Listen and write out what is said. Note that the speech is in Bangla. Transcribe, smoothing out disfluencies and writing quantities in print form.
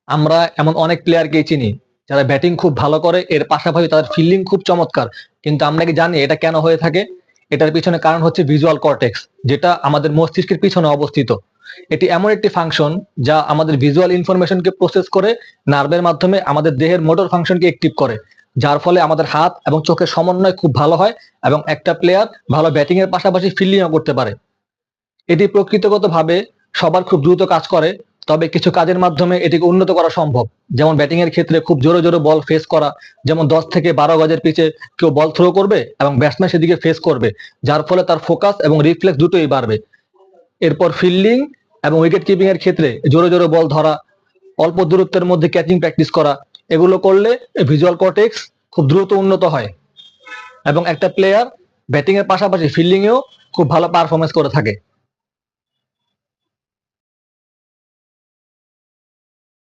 আমরা এমন অনেক প্লেয়ারকেই চিনি যারা ব্যাটিং খুব ভালো করে, এর পাশাপাশি তাদের ফিল্ডিং খুব চমৎকার। কিন্তু আমরা কি জানি এটা কেন হয়ে থাকে? এটার পিছনে কারণ হচ্ছে ভিজুয়াল কর্টেক্স, যেটা আমাদের মস্তিষ্কের পিছনে অবস্থিত। এটি এমন একটি ফাংশন যা আমাদের ভিজুয়াল ইনফরমেশনকে প্রসেস করে নার্ভের মাধ্যমে আমাদের দেহের মোটর ফাংশনকে অ্যাক্টিভ করে, যার ফলে আমাদের হাত এবং চোখের সমন্বয় খুব ভালো হয় এবং একটা প্লেয়ার ভালো ব্যাটিং এর পাশাপাশি ফিল্ডিংও করতে পারে। এটি প্রকৃতিগতভাবে সবার খুব দ্রুত কাজ করে, তবে কিছু কাজের মাধ্যমে এটিকে উন্নত করা সম্ভব। যেমন ব্যাটিং এর ক্ষেত্রে খুব জোরে জোরে বল ফেস করা, যেমন 10 থেকে 12 গজের পিচে কেউ বল থ্রো করবে এবং ব্যাটসম্যান সেদিকে ফেস করবে, যার ফলে তার ফোকাস এবং রিফ্লেক্স দুটোই বাড়বে। এরপর ফিল্ডিং এবং উইকেট কিপিং এর ক্ষেত্রে জোরে জোরে বল ধরা, অল্প দূরত্বের মধ্যে ক্যাচিং প্র্যাকটিস করা, এগুলো করলে ভিজুয়াল কর্টেক্স খুব দ্রুত উন্নত হয় এবং একটা প্লেয়ার ব্যাটিং এর পাশাপাশি ফিল্ডিং এও খুব ভালো পারফরমেন্স করে থাকে।